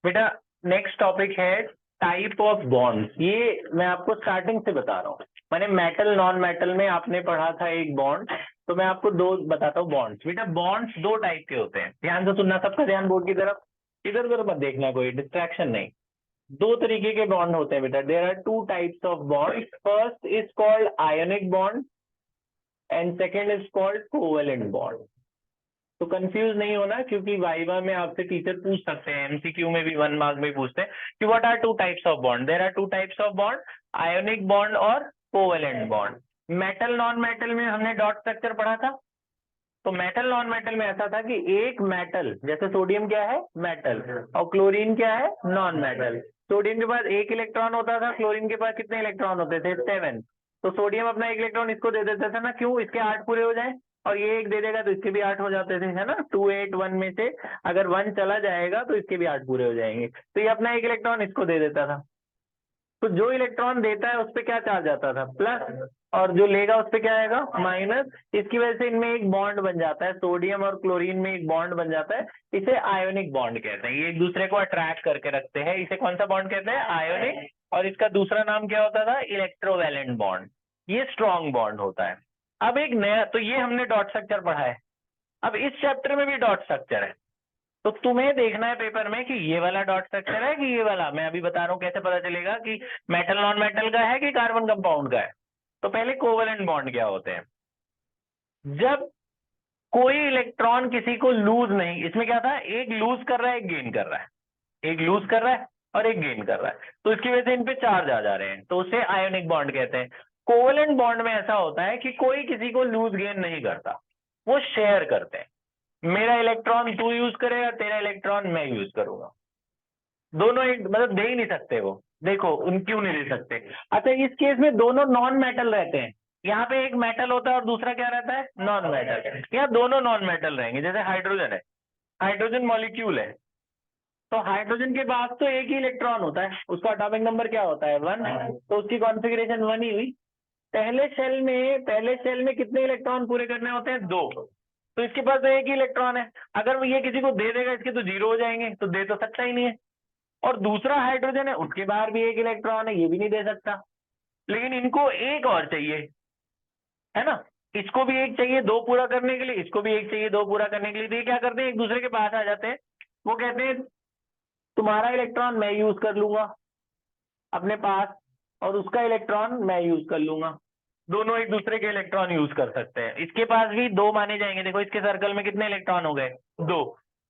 बेटा next topic है type of bonds. ये मैं आपको स्टार्टिंग से बता रहा हूँ। मैंने मेटल नॉन मेटल में आपने पढ़ा था एक बॉन्ड, तो मैं आपको दो बताता हूँ बॉन्ड्स। बेटा बॉन्ड्स दो टाइप के होते हैं, ध्यान से सुनना, सबका ध्यान बोर्ड की तरफ, इधर उधर मत देखना, कोई डिस्ट्रैक्शन नहीं। दो तरीके के बॉन्ड होते हैं बेटा, there are two types of bond. First is called ionic bond and second is called covalent bond. तो कंफ्यूज नहीं होना, क्योंकि वाइवा में आपसे टीचर पूछ सकते हैं, एमसीक्यू में भी 1 मार्क में पूछते हैं कि what are two types of bond. There are two types of bond, ionic bond और covalent bond. Metal non metal में हमने डॉट स्ट्रक्चर पढ़ा था। तो मेटल नॉन मेटल में ऐसा था कि एक मेटल, जैसे सोडियम क्या है, मेटल, और क्लोरीन क्या है, नॉन मेटल। सोडियम के पास एक इलेक्ट्रॉन होता था, क्लोरीन के पास कितने इलेक्ट्रॉन होते थे, 7। तो सोडियम अपना एक इलेक्ट्रॉन इसको दे देता था ना, क्यों, इसके 8 पूरे हो जाए, और ये एक दे देगा तो इसके भी 8 हो जाते थे, है ना। 2 8 1 में से अगर 1 चला जाएगा तो इसके भी 8 पूरे हो जाएंगे। तो ये अपना एक इलेक्ट्रॉन इसको दे देता था। तो जो इलेक्ट्रॉन देता है उस पर क्या चार्ज आता था, प्लस, और जो लेगा उस पर क्या आएगा, माइनस। इसकी वजह से इनमें एक बॉन्ड बन जाता है, सोडियम और क्लोरीन में एक बॉन्ड बन जाता है। इसे आयोनिक बॉन्ड कहते हैं। ये एक दूसरे को अट्रैक्ट करके रखते हैं, इसे कौन सा बॉन्ड कहते हैं, आयोनिक। और इसका दूसरा नाम क्या होता था, इलेक्ट्रोवैलेंट बॉन्ड। ये स्ट्रॉन्ग बॉन्ड होता है। अब एक नया, तो ये हमने डॉट स्ट्रक्चर पढ़ा है। अब इस चैप्टर में भी डॉट स्ट्रक्चर है, तो तुम्हें देखना है पेपर में कि ये वाला डॉट स्ट्रक्चर है कि ये वाला। मैं अभी बता रहा हूँ कैसे पता चलेगा कि मेटल नॉन मेटल का है कि कार्बन कंपाउंड का है। तो पहले कोवेलेंट बॉन्ड क्या होते हैं। जब कोई इलेक्ट्रॉन किसी को लूज नहीं, इसमें क्या था, एक लूज कर रहा है, एक गेन कर रहा है, एक लूज कर रहा है और एक गेन कर रहा है, तो इसकी वजह से इन पे चार्ज आ जा रहे हैं, तो उसे आयोनिक बॉन्ड कहते हैं। कोवेलेंट बॉन्ड में ऐसा होता है कि कोई किसी को लूज गेन नहीं करता, वो शेयर करते हैं। मेरा इलेक्ट्रॉन तू यूज करेगा, तेरा इलेक्ट्रॉन मैं यूज करूंगा, दोनों एक मतलब दे ही नहीं सकते वो। देखो उन क्यों नहीं दे सकते। अच्छा इस केस में दोनों नॉन मेटल रहते हैं। यहाँ पे एक मेटल होता है और दूसरा क्या रहता है, नॉन मेटल। यहाँ दोनों नॉन मेटल रहेंगे। जैसे हाइड्रोजन है, हाइड्रोजन मॉलिक्यूल है, तो हाइड्रोजन के पास तो एक ही इलेक्ट्रॉन होता है, उसका एटॉमिक नंबर क्या होता है, 1। तो उसकी कॉन्फ़िगरेशन 1 ही हुई। पहले शेल में कितने इलेक्ट्रॉन पूरे करने होते हैं, 2। तो इसके पास तो एक ही इलेक्ट्रॉन है, अगर वो ये किसी को दे देगा इसके तो 0 हो जाएंगे, तो दे तो सकता ही नहीं है। और दूसरा हाइड्रोजन है, उसके बाहर भी एक इलेक्ट्रॉन है, ये भी नहीं दे सकता। लेकिन इनको एक और चाहिए, है ना। इसको भी एक चाहिए 2 पूरा करने के लिए, इसको भी एक चाहिए 2 पूरा करने के लिए। तो ये क्या करते हैं, एक दूसरे के पास आ जाते हैं। वो कहते हैं तुम्हारा इलेक्ट्रॉन मैं यूज कर लूंगा अपने पास, और उसका इलेक्ट्रॉन मैं यूज कर लूंगा। दोनों एक दूसरे के इलेक्ट्रॉन यूज कर सकते हैं। इसके पास भी 2 माने जाएंगे। देखो इसके सर्कल में कितने इलेक्ट्रॉन हो गए, 2,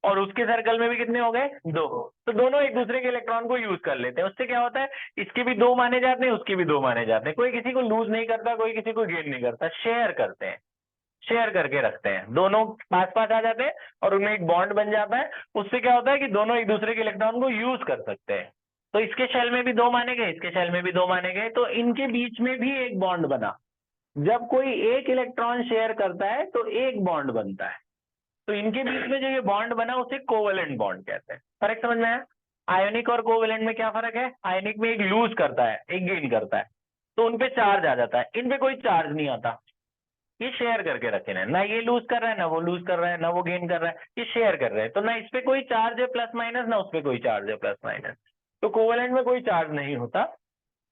और उसके सर्कल में भी कितने हो गए, 2। तो दोनों एक दूसरे के इलेक्ट्रॉन को यूज कर लेते हैं। उससे क्या होता है, इसके भी 2 माने जाते हैं, उसके भी 2 माने जाते हैं। कोई किसी को लूज नहीं करता, कोई किसी को गेन नहीं करता, शेयर करते हैं, शेयर करके रखते हैं। दोनों पास पास आ जाते हैं और उनमें एक बॉन्ड बन जाता है। उससे क्या होता है कि दोनों एक दूसरे के इलेक्ट्रॉन को यूज कर सकते हैं। तो इसके शेल में भी 2 माने गए, इसके शेल में भी 2 माने गए, तो इनके बीच में भी एक बॉन्ड बना। जब कोई एक इलेक्ट्रॉन शेयर करता है तो एक बॉन्ड बनता है। तो इनके बीच में जो ये बॉन्ड बना उसे कोवेलेंट बॉन्ड कहते हैं। फर्क समझ में आया। आयोनिक और कोवेलेंट में क्या फर्क है, आयोनिक में एक लूज करता है, एक गेन करता है, तो उनपे चार्ज आ जाता है, इन पे कोई चार्ज नहीं आता। ये शेयर करके रखे हैं, ना ये लूज कर रहा है, ना वो लूज कर रहा है, ना वो गेन कर रहा है, ये शेयर कर रहे हैं। तो ना इस पे कोई चार्ज है प्लस माइनस, ना उस पे कोई चार्ज है प्लस माइनस। तो कोवेलेंट में कोई चार्ज नहीं होता।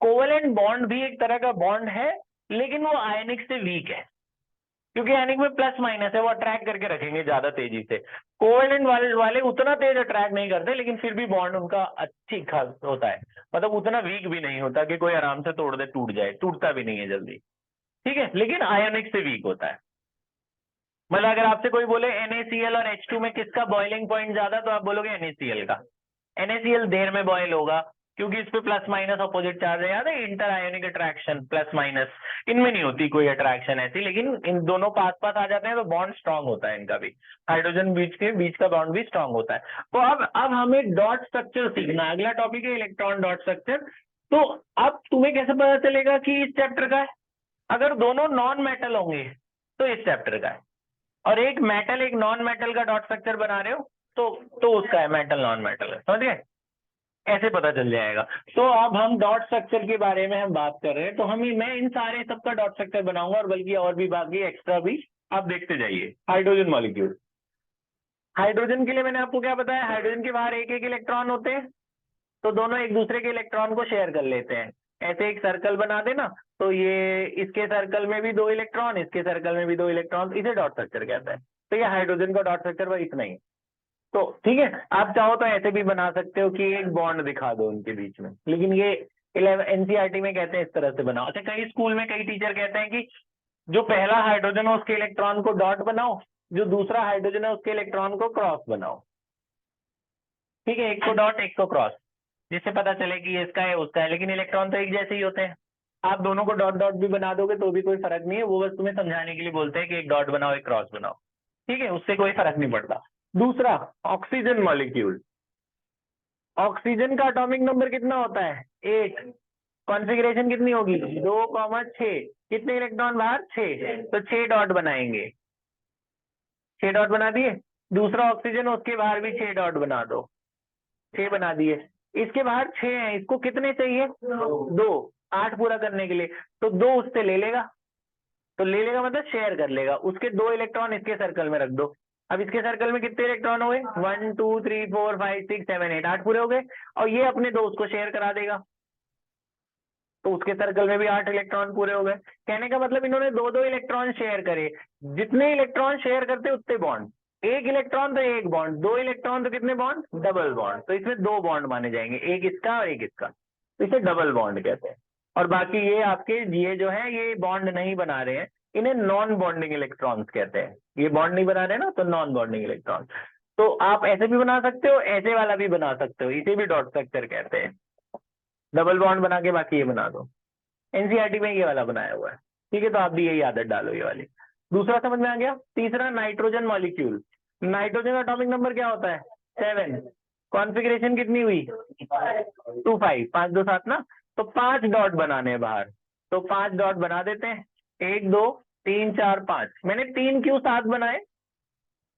कोवेलेंट बॉन्ड भी एक तरह का बॉन्ड है, लेकिन वो आयनिक से वीक है, क्योंकि आयनिक में प्लस माइनस है, वो अट्रैक्ट करके रखेंगे ज्यादा तेजी से। कोवेलेंट वाले उतना तेज अट्रैक्ट नहीं करते, लेकिन फिर भी बॉन्ड उनका अच्छी खास होता है, मतलब उतना वीक भी नहीं होता कि कोई आराम से तोड़ दे टूट जाए, टूटता भी नहीं है जल्दी, ठीक है, लेकिन आयोनिक से वीक होता है। मतलब अगर आपसे कोई बोले NaCl और H2 में किसका बॉइलिंग पॉइंट ज्यादा, तो आप बोलोगे NaCl का। NaCl देर में बॉयल होगा, क्योंकि इस पे प्लस माइनस अपोजिट चार्ज है, याद है, inter ionic attraction plus minus. इनमें नहीं होती कोई अट्रैक्शन ऐसी, लेकिन इन दोनों पास पास आ जाते हैं तो बॉन्ड स्ट्रांग होता है इनका भी। हाइड्रोजन बीच का बॉन्ड भी स्ट्रांग होता है। तो अब हमें डॉट स्ट्रक्चर सीखना है। अगला टॉपिक है इलेक्ट्रॉन डॉट स्ट्रक्चर। तो अब तुम्हें कैसे पता चलेगा कि इस चैप्टर का है, अगर दोनों नॉन मेटल होंगे तो इस चैप्टर का है, और एक मेटल एक नॉन मेटल का डॉट स्ट्रक्चर बना रहे हो तो उसका है, मेटल नॉन मेटल है, समझ गए, ऐसे पता चल जाएगा। तो अब हम डॉट स्ट्रक्चर के बारे में हम बात कर रहे हैं, तो मैं इन सारे सबका डॉट स्ट्रक्चर बनाऊंगा, और बल्कि और भी बाकी एक्स्ट्रा भी आप देखते जाइए। हाइड्रोजन मॉलिक्यूल, हाइड्रोजन के लिए मैंने आपको क्या बताया, हाइड्रोजन के बाहर एक एक इलेक्ट्रॉन होते हैं, तो दोनों एक दूसरे के इलेक्ट्रॉन को शेयर कर लेते हैं। ऐसे एक सर्कल बना देना, तो ये इसके सर्कल में भी 2 इलेक्ट्रॉन, इसके सर्कल में भी 2 इलेक्ट्रॉन, इसे डॉट स्ट्रक्चर कहता है। तो ये हाइड्रोजन का डॉट स्ट्रक्चर बस इतना ही। तो ठीक है, आप चाहो तो ऐसे भी बना सकते हो कि एक बॉन्ड दिखा दो उनके बीच में, लेकिन ये 11 एनसीईआरटी में कहते हैं इस तरह से बनाओ। अच्छा, कई स्कूल में कई टीचर कहते हैं कि जो पहला हाइड्रोजन है उसके इलेक्ट्रॉन को डॉट बनाओ, जो दूसरा हाइड्रोजन है उसके इलेक्ट्रॉन को क्रॉस बनाओ। ठीक है, एक को डॉट एक को क्रॉस, जिससे पता चले कि ये इसका है उसका है, लेकिन इलेक्ट्रॉन तो एक जैसे ही होते हैं। आप दोनों को डॉट डॉट भी बना दोगे तो भी कोई फर्क नहीं है, वो बस तुम्हें समझाने के लिए बोलते हैं कि एक डॉट बनाओ एक क्रॉस बनाओ। ठीक है, उससे कोई फर्क नहीं पड़ता। दूसरा, ऑक्सीजन मॉलिक्यूल। ऑक्सीजन का एटॉमिक नंबर कितना होता है? 8। कॉन्फ़िगरेशन कितनी होगी? 2,6। कितने इलेक्ट्रॉन बाहर? 6। तो 6 डॉट बनाएंगे। 6 डॉट बना दिए। दूसरा ऑक्सीजन, उसके बाहर भी 6 डॉट बना दो। 6 बना दिए। इसके बाहर 6 हैं, इसको कितने चाहिए? 2। 8 पूरा करने के लिए, तो 2 उससे ले लेगा। तो ले लेगा मतलब शेयर कर लेगा, उसके 2 इलेक्ट्रॉन इसके सर्कल में रख दो। अब इसके सर्कल में कितने इलेक्ट्रॉन हुए? 1 2 3 4 5 6 7 8, 8 पूरे हो गए। और ये अपने 2 उसको शेयर करा देगा, तो उसके सर्कल में भी 8 इलेक्ट्रॉन पूरे हो गए। कहने का मतलब इन्होंने 2 इलेक्ट्रॉन शेयर करे। जितने इलेक्ट्रॉन शेयर करते उतने बॉन्ड। 1 इलेक्ट्रॉन तो 1 बॉन्ड, 2 इलेक्ट्रॉन तो कितने बॉन्ड? Double bond. तो इसमें 2 बॉन्ड माने जाएंगे, एक इसका और एक इसका, तो इसे डबल बॉन्ड कहते हैं। और बाकी ये आपके ये जो है ये बॉन्ड नहीं बना रहे हैं, इन्हें नॉन बॉन्डिंग इलेक्ट्रॉन्स कहते हैं। ये बॉन्ड नहीं बना रहे ना, तो नॉन बॉन्डिंग इलेक्ट्रॉन। तो आप ऐसे भी बना सकते हो, ऐसे वाला भी बना सकते हो, इसे भी डॉट स्ट्रक्चर कहते हैं। डबल बॉन्ड बना के बाकी ये बना दो। एनसीईआरटी में ये वाला बनाया हुआ है। ठीक है, तो आप भी यही आदत डालो ये वाली। दूसरा समझ में आ गया। तीसरा, नाइट्रोजन मॉलिक्यूल। नाइट्रोजन का एटॉमिक नंबर क्या होता है? 7। कॉन्फ़िगरेशन कितनी हुई? 2 5, 5 2 7 ना। तो 5 डॉट बनाने हैं बाहर, तो 5 डॉट बना देते हैं। 1 2 3 4 5। मैंने 3 क्यों 7 बनाए?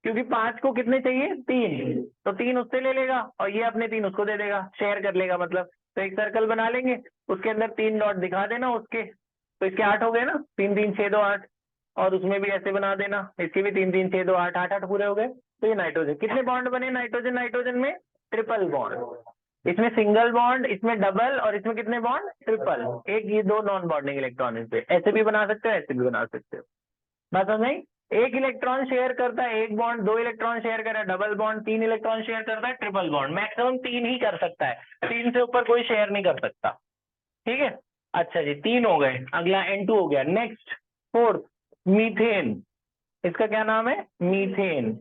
क्योंकि 5 को कितने चाहिए? 3। तो 3 उससे ले लेगा और ये अपने 3 उसको दे देगा, शेयर कर लेगा मतलब। तो एक सर्कल बना लेंगे, उसके अंदर 3 डॉट दिखा देना उसके, तो इसके 8 हो गए ना। 3 3 6 2 8। और उसमें भी ऐसे बना देना, इसके भी 3 3 6 2 8, 8 8 पूरे हो गए। तो ये नाइट्रोजन, कितने बॉन्ड बने नाइट्रोजन? नाइट्रोजन में ट्रिपल बॉन्ड। इसमें सिंगल बॉन्ड, इसमें डबल, और इसमें कितने बॉन्ड? ट्रिपल। एक ये 2 नॉन बॉन्डिंग इलेक्ट्रॉन इस पे। ऐसे भी बना सकते हो, ऐसे भी बना सकते हो। बात समझ नहीं? एक इलेक्ट्रॉन शेयर करता है एक बॉन्ड, 2 इलेक्ट्रॉन शेयर कर रहा है डबल बॉन्ड, 3 इलेक्ट्रॉन शेयर करता है ट्रिपल बॉन्ड। मैक्सिमम 3 ही कर सकता है, 3 से ऊपर कोई शेयर नहीं कर सकता। ठीक है, अच्छा जी, 3 हो गए। अगला N2 हो गया। Next, fourth, methane. इसका क्या नाम है? मीथेन।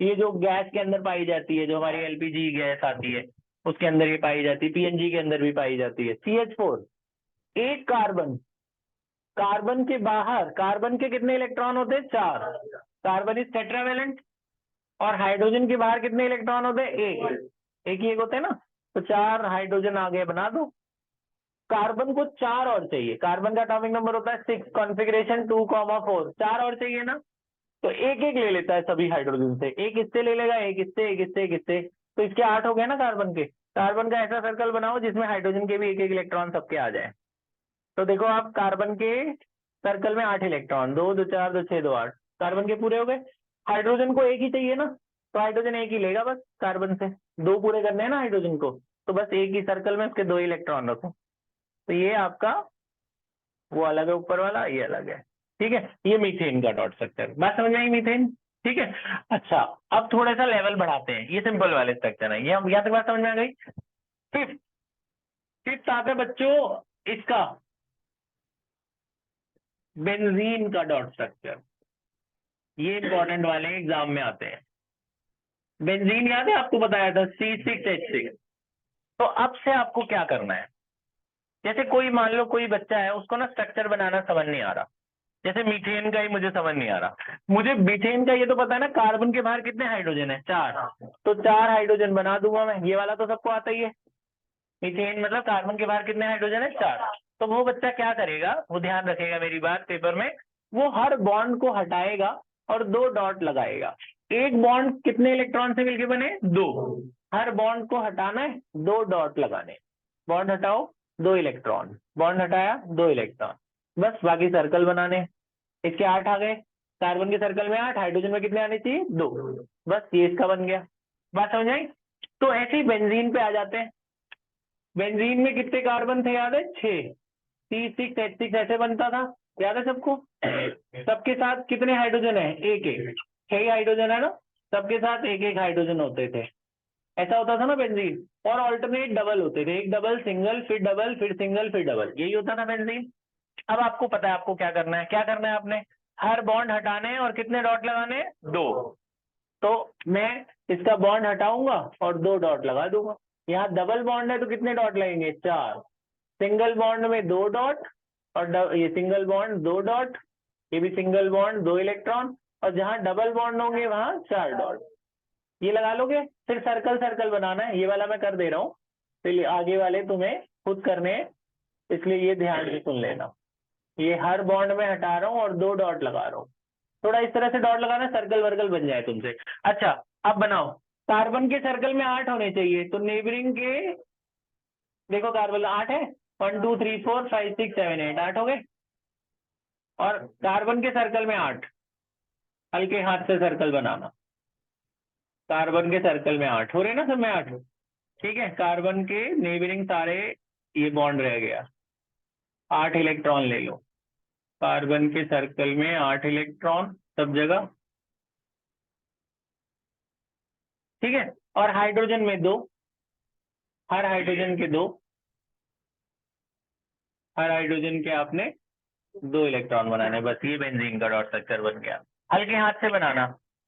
ये जो गैस के अंदर पाई जाती है, जो हमारी एलपीजी गैस आती है उसके अंदर ये पाई जाती है, पीएनजी के अंदर भी पाई जाती है। CH4। एक कार्बन, कार्बन के बाहर, कार्बन के कितने इलेक्ट्रॉन होते हैं? 4। Carbon is tetravalent. और हाइड्रोजन के बाहर कितने इलेक्ट्रॉन होते हैं? एक ही एक होते हैं ना। तो 4 हाइड्रोजन आगे बना दो। कार्बन को 4 और चाहिए। कार्बन का एटॉमिक नंबर होता है 6, कॉन्फ़िगरेशन 2,4। 4 और चाहिए ना, तो एक एक ले लेता है सभी हाइड्रोजन से। एक इससे ले लेगा, एक इससे, एक इससे, एक इससे। तो इसके 8 हो गए ना कार्बन के। कार्बन का ऐसा सर्कल बनाओ जिसमें हाइड्रोजन के भी एक एक इलेक्ट्रॉन सबके आ जाए। तो देखो आप, कार्बन के सर्कल में 8 इलेक्ट्रॉन, 2 2 4 2 6 2 8, कार्बन के पूरे हो गए। हाइड्रोजन को एक ही चाहिए ना, तो हाइड्रोजन एक ही लेगा बस कार्बन से। 2 पूरे करने हैं ना हाइड्रोजन को, तो बस एक ही सर्कल में उसके 2 इलेक्ट्रॉन रखो। तो ये आपका वो अलग है ऊपर वाला, ये अलग है। ठीक है, ये मीथेन का डॉट स्ट्रक्चर। बात समझ में आई मीथेन? ठीक है। अच्छा, अब थोड़ा सा लेवल बढ़ाते हैं। ये सिंपल वाले स्ट्रक्चर है, ये हम यहाँ तक बात समझ में आ गई। फिफ्थ, फिफ्थ आता है बच्चों इसका, बेंजीन का डॉट स्ट्रक्चर। ये इंपॉर्टेंट वाले एग्जाम में आते हैं। बेंजीन याद है आपको बताया था, C6H6। तो अब से आपको क्या करना है, जैसे कोई मान लो कोई बच्चा है, उसको ना स्ट्रक्चर बनाना समझ नहीं आ रहा। जैसे मीथेन का ही मुझे समझ नहीं आ रहा। मुझे मीथेन का ये तो पता है ना, कार्बन के बाहर कितने हाइड्रोजन है? 4। तो 4 हाइड्रोजन बना दूंगा मैं, ये वाला तो सबको आता ही है। मीथेन मतलब कार्बन के बाहर कितने हाइड्रोजन है? 4। तो वो बच्चा क्या करेगा, वो ध्यान रखेगा मेरी बात पेपर में, वो हर बॉन्ड को हटाएगा और 2 डॉट लगाएगा। एक बॉन्ड कितने इलेक्ट्रॉन से मिलकर बने? 2। हर बॉन्ड को हटाना है, 2 डॉट लगाने। बॉन्ड हटाओ, 2 इलेक्ट्रॉन, बॉन्ड हटाया, 2 इलेक्ट्रॉन, बस बाकी सर्कल बनाने। इसके 8 आ गए। कार्बन के सर्कल में 8, हाइड्रोजन में कितने आने चाहिए 2, बस ये इसका बन गया। बात समझ आई? तो ऐसे ही बेंजीन पे आ जाते हैं। बेंजीन में कितने कार्बन थे याद है? 6, C6H6 ऐसे बनता था, याद है सबको? सबके साथ कितने हाइड्रोजन है? एक एक, 6 हाइड्रोजन है ना, सबके साथ एक एक हाइड्रोजन होते थे, ऐसा होता था ना बेंजीन। और ऑल्टरनेट डबल होते थे, एक डबल सिंगल फिर डबल फिर सिंगल फिर डबल, यही होता था बेंजीन। अब आपको पता है आपको क्या करना है, क्या करना है आपने? हर बॉन्ड हटाने हैं और कितने डॉट लगाने हैं? 2। तो मैं इसका बॉन्ड हटाऊंगा और 2 डॉट लगा दूंगा। यहाँ डबल बॉन्ड है तो कितने डॉट लगेंगे? 4। सिंगल बॉन्ड में 2 डॉट, और ये सिंगल बॉन्ड 2 डॉट, ये भी सिंगल बॉन्ड 2 इलेक्ट्रॉन, और जहां डबल बॉन्ड होंगे वहां 4 डॉट। ये लगा लोगे, फिर सर्कल सर्कल बनाना है, ये वाला मैं कर दे रहा हूँ, फिर आगे वाले तुम्हें खुद करने हैं, इसलिए ये ध्यान से सुन लेना। ये हर बॉन्ड में हटा रहा हूँ और 2 डॉट लगा रहा हूँ, थोड़ा इस तरह से डॉट लगाना, सर्कल वर्कल बन जाए तुमसे। अच्छा अब बनाओ, कार्बन के सर्कल में 8 होने चाहिए, तो नेबरिंग के देखो कार्बन 8 है, 1 2 3 4 5 6 7 8, 8 हो गए। और कार्बन के सर्कल में 8, हल्के हाथ से सर्कल बनाना, कार्बन के सर्कल में 8 हो रहे ना, सब में 8, ठीक है। कार्बन के नेबरिंग सारे ये बॉन्ड रह गया, 8 इलेक्ट्रॉन ले लो, कार्बन के सर्कल में 8 इलेक्ट्रॉन सब जगह, ठीक है। और हाइड्रोजन में 2, हर हाइड्रोजन के 2, हर हाइड्रोजन के आपने 2 इलेक्ट्रॉन बनाने, बस ये बेंजीन का डॉट स्ट्रक्चर बन गया। हल्के हाथ से बनाना,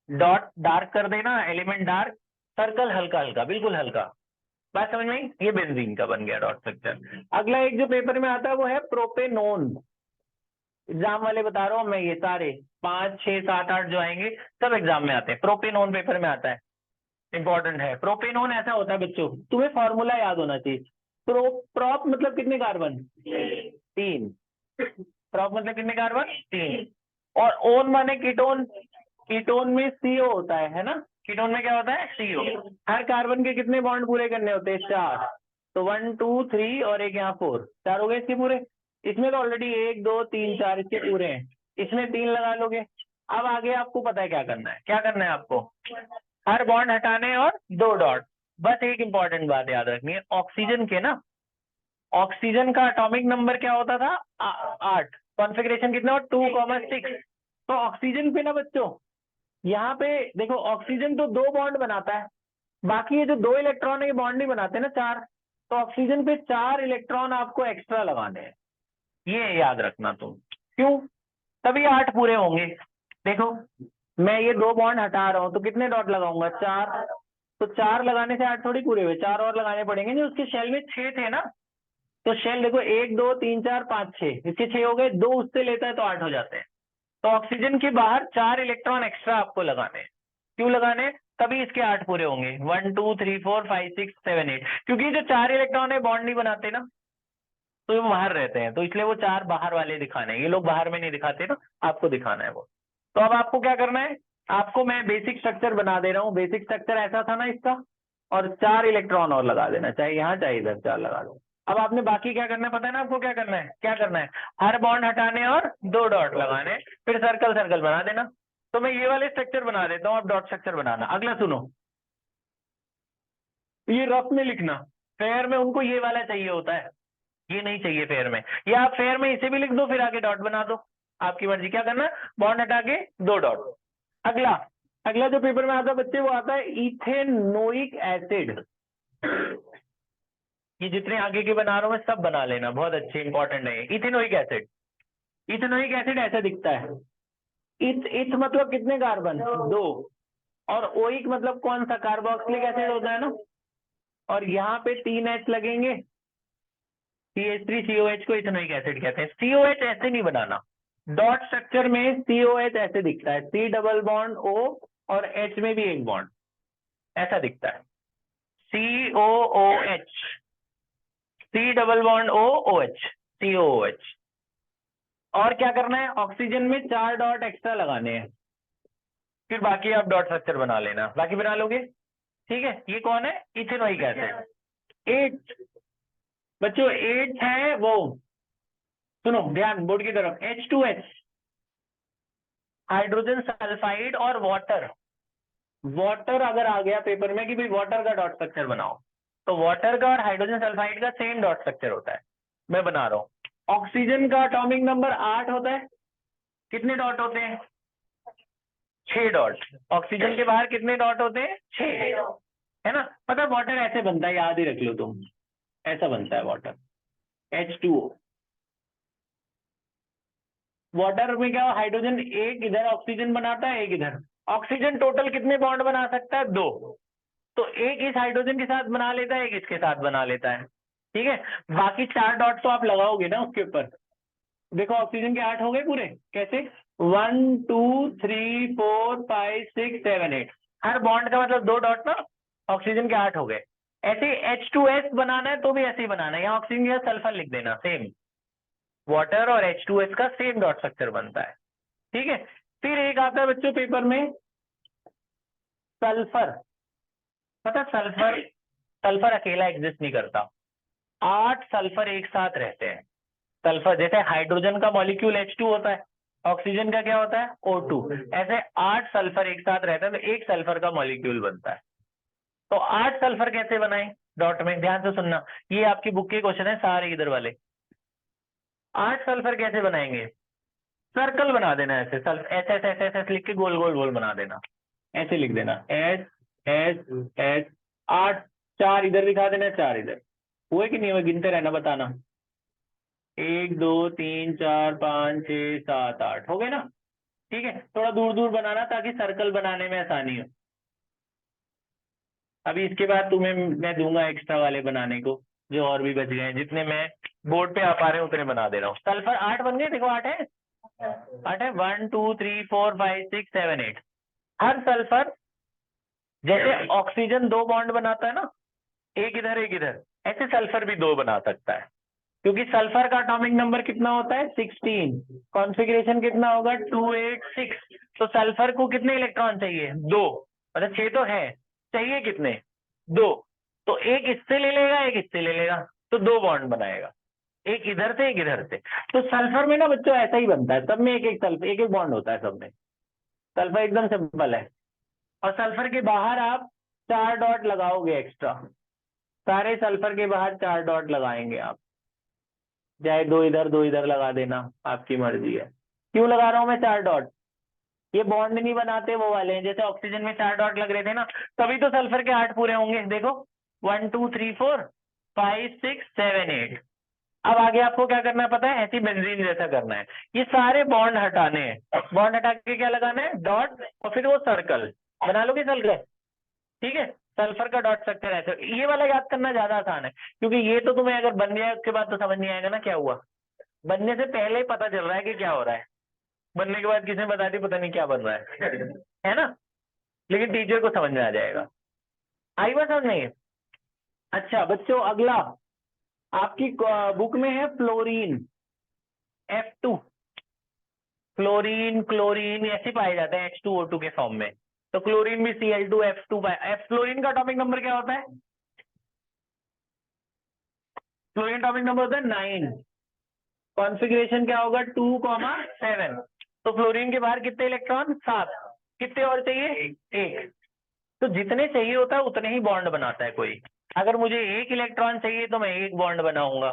डॉट डार्क कर देना, एलिमेंट डार्क, सर्कल हल्का हल्का, बिल्कुल हल्का। बात समझ में आई? ये बेंजीन का बन गया डॉट स्ट्रक्चर। अगला एक जो पेपर में आता है वो है प्रोपेनोन। एग्जाम वाले बता रहा हूँ मैं, ये सारे 5 6 7 8 जो आएंगे सब एग्जाम में आते हैं, प्रोपेनोन पेपर में आता है, इंपॉर्टेंट है। प्रोपेनोन ऐसा होता है बच्चों, तुम्हें फॉर्मूला याद होना चाहिए। प्रॉप मतलब कितने कार्बन? 3। प्रॉप मतलब कितने कार्बन? 3। और ओन माने कीटोन, कीटोन में सीओ होता है ना, कीटोन में क्या होता है? सीओ। हर कार्बन के कितने बॉन्ड पूरे करने होते हैं? 4। तो 1 2 3 और एक यहाँ 4, 4 हो गए इसके पूरे। इसमें तो ऑलरेडी 1 2 3 4 इसके पूरे हैं, इसमें 3 लगा लोगे। अब आगे आपको पता है क्या करना है, क्या करना है आपको? हर बॉन्ड हटाने और 2 डॉट। बस एक इंपॉर्टेंट बात याद रखनी है, ऑक्सीजन के ना, ऑक्सीजन का एटॉमिक नंबर क्या होता था? 8। कॉन्फ़िगरेशन कितना? 2,6। तो ऑक्सीजन पे ना बच्चों, यहाँ पे देखो, ऑक्सीजन तो 2 बॉन्ड बनाता है, बाकी ये जो 2 इलेक्ट्रॉन है ये बॉन्ड नहीं बनाते ना, 4। तो ऑक्सीजन पे 4 इलेक्ट्रॉन आपको एक्स्ट्रा लगाने हैं, ये याद रखना तुम। क्यों? तभी 8 पूरे होंगे। देखो मैं ये 2 बॉन्ड हटा रहा हूं तो कितने डॉट लगाऊंगा? 4। तो 4 लगाने से 8 थोड़ी पूरे हुए, 4 और लगाने पड़ेंगे। जो उसके शेल में 6 थे ना, तो शेल देखो 1 2 3 4 5 6, इसके 6 हो गए, 2 उससे लेता है तो 8 हो जाते हैं। तो ऑक्सीजन के बाहर 4 इलेक्ट्रॉन एक्स्ट्रा आपको लगाने हैं। क्यों लगाने? तभी इसके 8 पूरे होंगे, 1 2 3 4 5 6 7 8। क्योंकि जो 4 इलेक्ट्रॉन है बॉन्ड नहीं बनाते ना, तो वो बाहर रहते हैं, तो इसलिए वो 4 बाहर वाले दिखाने हैं। ये लोग बाहर में नहीं दिखाते ना, आपको दिखाना है वो। तो अब आपको क्या करना है, आपको मैं बेसिक स्ट्रक्चर बना दे रहा हूँ। बेसिक स्ट्रक्चर ऐसा था ना इसका, और 4 इलेक्ट्रॉन और लगा देना, चाहे यहाँ चाहे इधर 4 लगा दो। अब आपने बाकी क्या करना है पता है ना आपको? क्या करना है, क्या करना है? हर बॉन्ड हटाने और 2 डॉट लगाने, फिर सर्कल सर्कल बना देना। तो मैं ये वाले स्ट्रक्चर बना देता हूँ, आप डॉट स्ट्रक्चर बनाना। अगला सुनो, ये रफ में लिखना, फेयर में उनको ये वाला चाहिए होता है, ये नहीं चाहिए फेयर में, या आप फेयर में इसे भी लिख दो फिर आगे डॉट बना दो, आपकी मर्जी। क्या करना है? बॉन्ड हटा के 2 डॉट। अगला, अगला जो पेपर में आता है बच्चे वो आता है इथेनोइक एसिड। ये जितने आगे के बना रहा हूं मैं सब बना लेना, बहुत अच्छे इंपॉर्टेंट है। इथेनोइक एसिड, इथेनोइक एसिड ऐसा दिखता है। इथ मतलब कितने कार्बन? 2। और ओइक मतलब कौन सा? कार्बोक्सिलिक एसिड होता है ना, और यहाँ पे 3 H लगेंगे, CH3COH को इथेनोइक एसिड कहते हैं। COH ऐसे नहीं बनाना, डॉट स्ट्रक्चर में COH ऐसे दिखता है, C डबल बॉन्ड O और H में भी एक बॉन्ड, ऐसा दिखता है, COOH, C double bond O OH, COOH। और क्या करना है? ऑक्सीजन में 4 डॉट एक्स्ट्रा लगाने हैं, फिर बाकी आप डॉट स्ट्रक्चर बना लेना, बाकी बना लोगे, ठीक है। ये कौन है? Ethanoic acid. 8 बच्चों, 8 है वो, सुनो ध्यान बोर्ड की तरफ, H2H। हाइड्रोजन सल्फाइड और वाटर। वाटर अगर आ गया पेपर में कि भाई वाटर का डॉट स्ट्रक्चर बनाओ, तो वाटर का और हाइड्रोजन सल्फाइड का सेम डॉट स्ट्रक्चर होता है, मैं बना रहा हूं। ऑक्सीजन का एटॉमिक नंबर 8 होता है, कितने डॉट होते हैं? 6 डॉट। ऑक्सीजन के बाहर कितने डॉट होते हैं? 6, है ना। पता है वाटर ऐसे बनता है, याद ही रख लो तुम, ऐसा बनता है वाटर, H2O। वाटर में क्या, हाइड्रोजन एक इधर ऑक्सीजन बनाता है, एक इधर। ऑक्सीजन टोटल कितने बॉन्ड बना सकता है? 2। तो एक इस हाइड्रोजन के साथ बना लेता है, एक इसके साथ बना लेता है, ठीक है। बाकी 4 डॉट तो आप लगाओगे ना उसके ऊपर। देखो ऑक्सीजन के 8 हो गए पूरे, कैसे? 1 2 3 4 5 6 7 8, हर बॉन्ड का मतलब 2 डॉट ना, ऑक्सीजन के 8 हो गए। ऐसे H2S बनाना है तो भी ऐसे ही बनाना है, यहाँ ऑक्सीजन के साथ सल्फर लिख देना, सेम। वाटर और H2S का सेम डॉट स्ट्रक्चर बनता है, ठीक है। फिर एक आता है बच्चों पेपर में सल्फर। पता सल्फर, सल्फर अकेला एग्जिस्ट नहीं करता, 8 सल्फर एक साथ रहते हैं। सल्फर जैसे हाइड्रोजन का मॉलिक्यूल H2 होता है, ऑक्सीजन का क्या होता है? O2। ऐसे 8 सल्फर एक साथ रहते हैं तो एक सल्फर का मॉलिक्यूल बनता है। तो 8 सल्फर कैसे बनाए डॉट में, ध्यान से सुनना, ये आपकी बुक के क्वेश्चन है सारे इधर वाले। 8 सल्फर कैसे बनाएंगे? सर्कल बना देना ऐसे, ऐसे ऐसे ऐसे ऐसे लिख के गोल गोल गोल बना देना, ऐसे लिख देना एस एस एस 8, 4 इधर दिखा देना, 4 इधर। हुए कि नहीं हुए, गिनते रहना, बताना। 1 2 3 4 5 6 7 8 हो गए ना, ठीक है। थोड़ा दूर दूर बनाना ताकि सर्कल बनाने में आसानी हो। अभी इसके बाद तुम्हें मैं दूंगा एक्स्ट्रा वाले बनाने को, जो और भी बच गए हैं, जितने मैं बोर्ड पे आ पा रहे हैं उतने बना दे रहा हूँ। सल्फर 8 बन गए, देखो 8 है, 8 है, 1 2 3 4 5 6 7 8। हर सल्फर जैसे ऑक्सीजन 2 बॉन्ड बनाता है ना, एक इधर एक इधर, ऐसे सल्फर भी 2 बना सकता है, क्योंकि सल्फर का एटॉमिक नंबर कितना होता है? 16। कॉन्फ़िगरेशन कितना होगा? 286। तो सल्फर को कितने इलेक्ट्रॉन चाहिए? 2। मतलब 6 तो है, चाहिए कितने? 2। तो एक इससे ले लेगा, एक इससे ले लेगा, तो 2 बॉन्ड बनाएगा, एक इधर से एक इधर से। तो सल्फर में ना बच्चों ऐसा ही बनता है, सब में एक एक सल्फर, एक एक बॉन्ड होता है सब में। सल्फर एकदम सिंपल है। और सल्फर के बाहर आप 4 डॉट लगाओगे एक्स्ट्रा, सारे सल्फर के बाहर 4 डॉट लगाएंगे आप, चाहे 2 इधर 2 इधर लगा देना, आपकी मर्जी है। क्यों लगा रहा हूं मैं 4 डॉट? ये बॉन्ड नहीं बनाते वो वाले हैं, जैसे ऑक्सीजन में 4 डॉट लग रहे थे ना, तभी तो सल्फर के 8 पूरे होंगे। देखो 1 2 3 4 5 6 7 8। अब आगे आपको क्या करना है पता है? ऐसी बेंजीन जैसा करना है, ये सारे बॉन्ड हटाने हैं। बॉन्ड हटा के क्या लगाना है? डॉट, और फिर वो सर्कल बना लोगे, सर्कल, ठीक है। सल्फर का डॉट स्ट्रक्चर ऐसे, ये वाला याद करना ज्यादा आसान है, क्योंकि ये तो तुम्हें अगर बन गया उसके बाद तो समझ नहीं आएगा ना क्या हुआ। बनने से पहले ही पता चल रहा है कि क्या हो रहा है, बनने के बाद किसने बता दी पता नहीं क्या बन रहा है ना। लेकिन टीचर को समझ में आ जाएगा। आई बात समझ नहीं? अच्छा बच्चों, अगला आपकी बुक में है फ्लोरीन, F2। फ्लोरीन क्लोरीन ऐसे पाए जाते हैं H2O2 के फॉर्म में, तो क्लोरीन भी Cl2F2 F। फ्लोरीन का एटॉमिक नंबर क्या होता है? फ्लोरीन एटॉमिक नंबर होता है 9। कॉन्फ़िगरेशन क्या होगा? 2,7। तो फ्लोरीन के बाहर कितने इलेक्ट्रॉन? 7। कितने और चाहिए? 1। तो जितने चाहिए होता है उतने ही बॉन्ड बनाता है कोई। अगर मुझे 1 इलेक्ट्रॉन चाहिए तो मैं 1 बॉन्ड बनाऊंगा,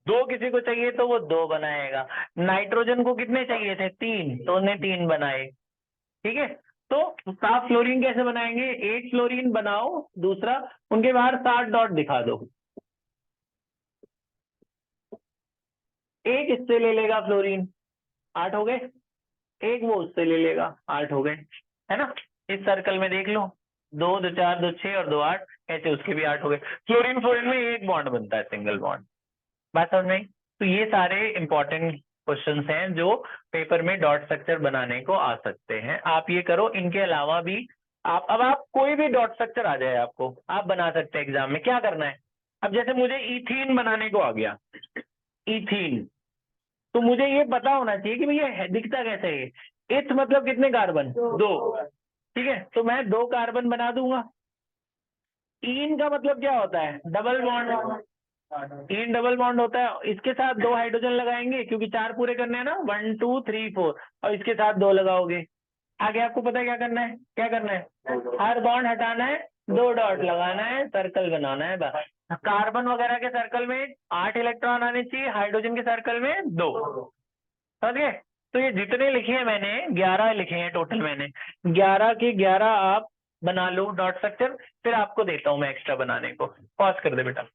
2 किसी को चाहिए तो वो 2 बनाएगा। नाइट्रोजन को कितने चाहिए थे? 3, तो उन्हें 3 बनाए, ठीक है। तो साफ फ्लोरीन कैसे बनाएंगे? 1 फ्लोरीन बनाओ, दूसरा उनके बाहर 7 डॉट दिखा दो, एक इससे ले लेगा फ्लोरीन, 8 हो गए, एक वो उससे ले लेगा, 8 हो गए, है ना। इस सर्कल में देख लो, 2 2 4 2 6 और 2 8, ऐसे उसके भी 8 हो गए। फ्लोरीन फ्लोरीन में एक बॉन्ड बनता है, सिंगल बॉन्ड। बात समझ में आई? तो ये सारे इंपॉर्टेंट क्वेश्चंस हैं जो पेपर में डॉट स्ट्रक्चर बनाने को आ सकते हैं। आप ये करो, इनके अलावा भी आप, अब आप कोई भी डॉट स्ट्रक्चर आ जाए आपको, आप बना सकते हैं एग्जाम में। क्या करना है? अब जैसे मुझे इथीन बनाने को आ गया, इथीन, तो मुझे ये पता होना चाहिए कि भैया दिखता कैसे है। इथ मतलब कितने कार्बन? 2, ठीक है। तो मैं 2 कार्बन बना दूंगा। इन का मतलब क्या होता है? Double bond. तीन डबल बॉन्ड होता है, इसके साथ 2 हाइड्रोजन लगाएंगे क्योंकि 4 पूरे करने हैं ना, 1 2 3 4, और इसके साथ 2 लगाओगे। आगे आपको पता है क्या करना है, क्या करना है, हर बॉन्ड हटाना है, 2 डॉट लगाना है, सर्कल बनाना है बस। कार्बन वगैरह के सर्कल में 8 इलेक्ट्रॉन आने चाहिए, हाइड्रोजन के सर्कल में 2। समझ गए? तो ये जितने लिखे हैं मैंने 11 लिखे हैं टोटल, मैंने 11 के 11 आप बना लो डॉट स्ट्रक्चर, फिर आपको देता हूं मैं एक्स्ट्रा बनाने को। पॉज कर दे बेटा।